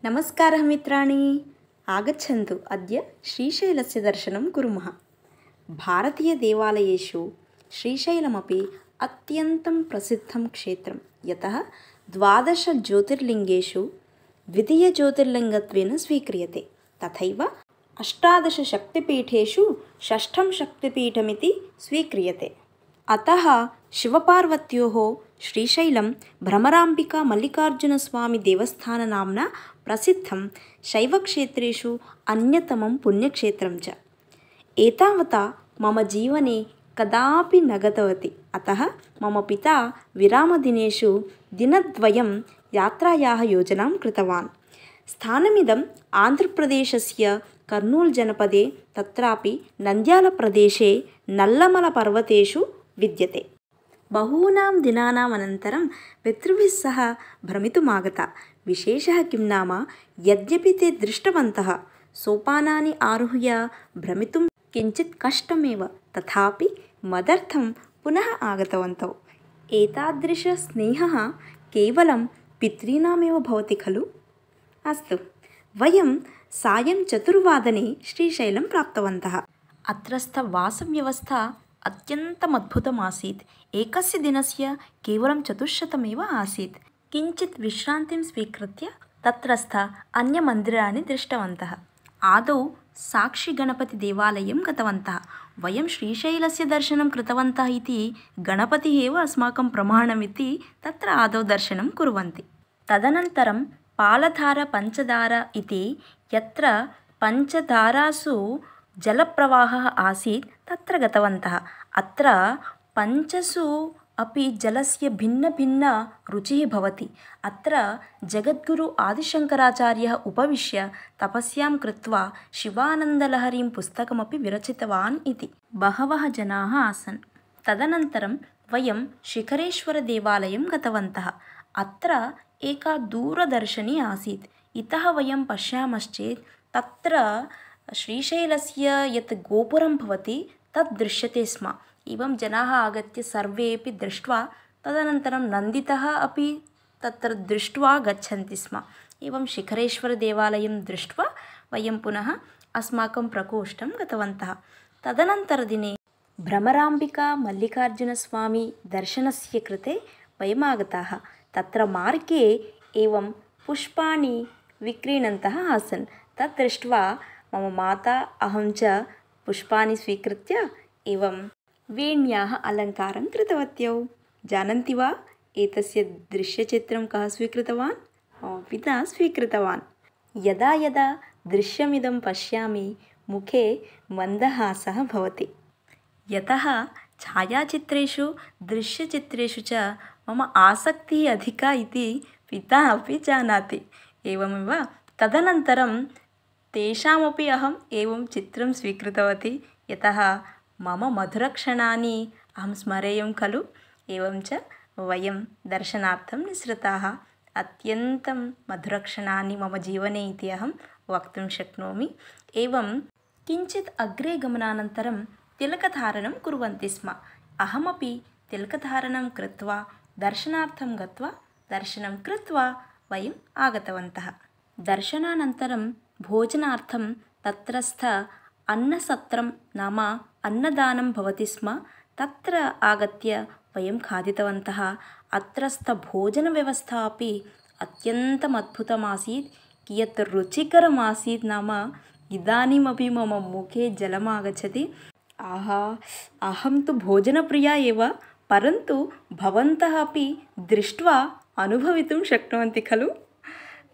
नमस्कारः मित्राणि, आगच्छन्तु अद्य श्रीशैलस्य दर्शनं कुर्मः। भारतीयदेवालयेषु श्रीशैलमपि अत्यन्तं प्रसिद्धं क्षेत्रं, यतः 12 ज्योतिर्लिङ्गेषु द्वितीयज्योतिर्लिङ्गत्वेन स्वीक्रियते। तथैव 18 शक्तिपीठेषु षष्ठं शक्तिपीठमिति स्वीक्रियते। अतः शिवपार्वत्योः श्रीशैलं भ्रमराम्बिका मल्लिकार्जुनस्वामिदेवस्थाननाम्ना प्रसिद्धं शैवक्षेत्रेषु अन्यतमं पुण्यक्षेत्रं च। एतावता मम जीवने कदापि न गतवती, अतः मम पिता विरामदिनेषु दिनद्वयं यात्रायाः योजनां कृतवान्। स्थानमिदम् आन्ध्रप्रदेशस्य कर्नूल् जनपदे, तत्रापि नन्द्यालप्रदेशे नल्लमलपर्वतेषु विद्यते। बहूनां दिनानाम् अनन्तरं पितृभिः सह भ्रमितुमागता। विशेषः किं नाम, यद्यपि ते दृष्टवन्तः, सोपानानि आरुह्य भ्रमितुं किञ्चित् कष्टमेव, तथापि मदर्थं पुनः आगतवन्तौ। एतादृशस्नेहः केवलं पितॄणामेव भवति खलु? अस्तु, वयं सायं 4 श्रीशैलं प्राप्तवन्तः। अत्रस्थवासव्यवस्था अत्यन्तम् अद्भुतमासीत्। एकस्य दिनस्य केवलं 400 आसीत्। किञ्चित् विश्रान्तिं स्वीकृत्य तत्रस्थ अन्यमन्दिराणि दृष्टवन्तः। आदौ साक्षिगणपतिदेवालयं गतवन्तः। वयं श्रीशैलस्य दर्शनं कृतवन्तः इति गणपतिः एव अस्माकं प्रमाणमिति तत्र आदौ दर्शनं कुर्वन्ति। तदनन्तरं पालधारपञ्चधार इति, यत्र पञ्चधारासु जलप्रवाहः आसीत्, तत्र गतवन्तः। अत्र 5 अपि जलस्य भिन्नभिन्नरुचिः भवति। अत्र जगद्गुरु आदिशङ्कराचार्यः उपविश्य तपस्यां कृत्वा शिवानन्दलहरीं पुस्तकमपि विरचितवान् इति। बहवः जनाः आसन्। तदनन्तरं वयं शिखरेश्वरदेवालयं गतवन्तः। अत्र एका दूरदर्शिनी आसीत्। इतः वयं पश्यामश्चेत् तत्र श्रीशैलस्य यत् गोपुरं भवति तत् दृश्यते स्म। एवं जनाः आगत्य सर्वेपि दृष्ट्वा तदनन्तरं नन्दितः अपि तत्र दृष्ट्वा गच्छन्ति स्म। एवं शिखरेश्वरदेवालयं दृष्ट्वा वयं पुनः अस्माकं प्रकोष्ठं गतवन्तः। तदनन्तरदिने भ्रमराम्बिका मल्लिकार्जुनस्वामी दर्शनस्य कृते वयम् आगताः। तत्र मार्गे एवं पुष्पाणि विक्रीणन्तः आसन्। तत् दृष्ट्वा मम माता अहं च पुष्पाणि स्वीकृत्य एवं वेण्याः अलङ्कारं कृतवत्यौ। जानन्ति वा एतस्य दृश्यचित्रं कः स्वीकृतवान्? मम पिता स्वीकृतवान्। यदा यदा दृश्यमिदं पश्यामि, मुखे मन्दहासः भवति, यतः छायाचित्रेषु दृश्यचित्रेषु च मम आसक्तिः अधिका इति पिता अपि जानाति। एवमेव तदनन्तरं तेषामपि अहम् एवं चित्रं स्वीकृतवती, यतः मम मधुरक्षणानि अहं स्मरेयं खलु। एवं च वयं दर्शनार्थं निसृताः। अत्यन्तं मधुरक्षणानि मम जीवने इति अहं वक्तुं शक्नोमि। एवं किञ्चित् अग्रे गमनानन्तरं तिलकधारणं कुर्वन्ति स्म। अहमपि तिलकधारणं कृत्वा दर्शनार्थं गत्वा दर्शनं कृत्वा वयम् आगतवन्तः। दर्शनानन्तरं भोजनार्थं तत्रस्थ अन्नसत्रं नाम अन्नदानं भवति स्म। तत्र आगत्य वयं खादितवन्तः। अत्रस्थभोजनव्यवस्था अपि अत्यन्तम् अद्भुतमासीत्। कियत् रुचिकरमासीत् नाम, इदानीमपि मम मुखे जलम् आगच्छति। आहा, अहं तु भोजनप्रिया एव, परन्तु भवन्तः अपि दृष्ट्वा अनुभवितुं शक्नुवन्ति खलु।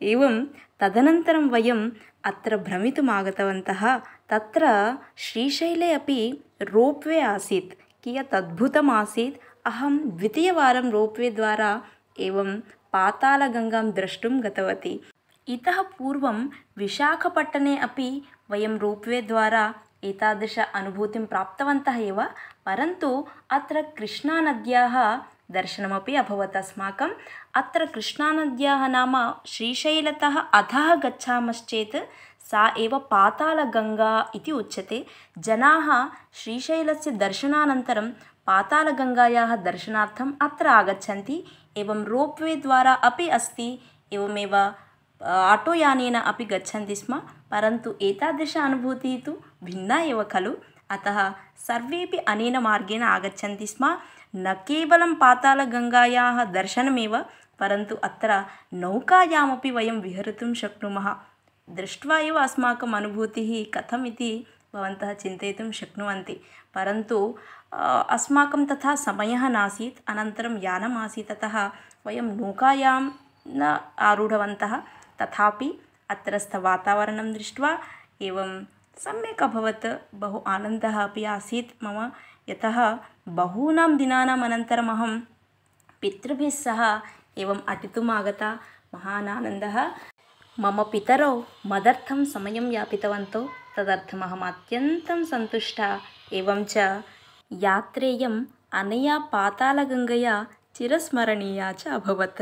एवं तदनन्तरं वयम् अत्र भ्रमितुम् आगतवन्तः। तत्र श्रीशैले अपि रोप्वे आसीत्। कियत् अद्भुतमासीत्! अहं द्वितीयवारं रोप्वे द्वारा एवं पातालगङ्गां द्रष्टुं गतवती। इतः पूर्वं विशाखपट्टने अपि वयं रोप्वे द्वारा एतादृश अनुभूतिं प्राप्तवन्तः एव, परन्तु अत्र कृष्णानद्याः दर्शनमपि अभवत् अस्माकम्। अत्र कृष्णानद्याः नाम श्रीशैलतः अधः गच्छामश्चेत् सा एव पातालगङ्गा इति उच्यते। जनाः श्रीशैलस्य दर्शनानन्तरं पातालगङ्गायाः दर्शनार्थम् अत्र आगच्छन्ति। एवं रोप्वे द्वारा अपि अस्ति। एवमेव आटोयानेन अपि गच्छन्ति स्म, परन्तु एतादृश अनुभूतिः तु भिन्ना एव खलु। अतः सर्वेपि अनेन मार्गेण आगच्छन्ति स्म। न केवलं पातालगङ्गायाः दर्शनमेव, परन्तु अत्र नौकायामपि वयं विहर्तुं शक्नुमः। दृष्ट्वा एव अस्माकम् अनुभूतिः कथम् इति भवन्तः चिन्तयितुं शक्नुवन्ति। परन्तु अस्माकं तथा समयः नासीत्, अनन्तरं यानम् आसीत्, अतः वयं नौकायां न आरूढवन्तः। तथापि अत्रस्थवातावरणं दृष्ट्वा एवं सम्यक् अभवत्, बहु आनन्दः अपि आसीत् मम, यतः बहूनां दिनानाम् अनन्तरम् अहं पितृभिः सह एवम् अटितुम् आगता। महान् आनन्दः। मम पितरौ मदर्थं समयं यापितवन्तौ, तदर्थम् अहम् अत्यन्तं सन्तुष्टा। एवं च यात्रेयम् अनया पातालगङ्गया चिरस्मरणीया च अभवत्।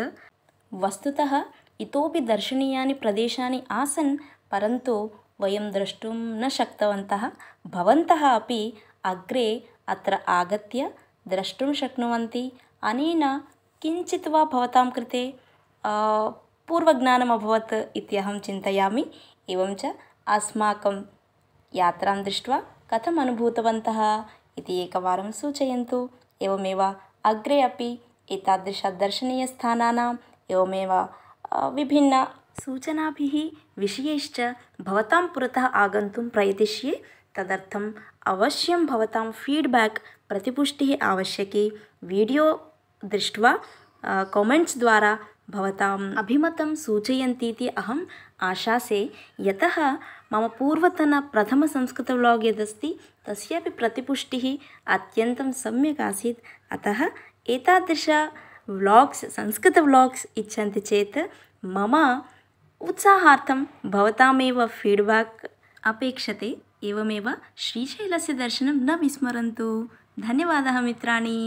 वस्तुतः इतोपि दर्शनीयानि प्रदेशानि आसन्, परन्तु वयं द्रष्टुं न शक्तवन्तः। भवन्तः अपि अग्रे अत्र आगत्य द्रष्टुं शक्नुवन्ति। अनेन किञ्चित् वा भवतां कृते पूर्वज्ञानम् अभवत् इति अहं चिन्तयामि। एवं च अस्माकं यात्रां दृष्ट्वा कथम् अनुभूतवन्तः इति एकवारं सूचयन्तु। एवमेव अग्रे अपि एतादृशदर्शनीयस्थानानाम् एवमेव विभिन्नसूचनाभिः विषयैश्च भवतां पुरतः आगन्तुं प्रयतिष्ये। तदर्थम् अवश्यं भवतां फीड्बैक् प्रतिपुष्टिः आवश्यकी। वीडियो दृष्ट्वा कमेण्ट्स् द्वारा भवताम् अभिमतं सूचयन्तीति अहम् आशासे। यतः मम पूर्वतनप्रथमसंस्कृत व्लाग् यदस्ति तस्यापि प्रतिपुष्टिः अत्यन्तं सम्यक् आसीत्। अतः एतादृश व्लाग्स्, संस्कृत व्लाग्स् इच्छन्ति चेत् मम उत्साहार्थं भवतामेव फीड्बैक् अपेक्षते। एवमेव श्रीशैलस्य दर्शनं न विस्मरन्तु। धन्यवादः मित्राणि।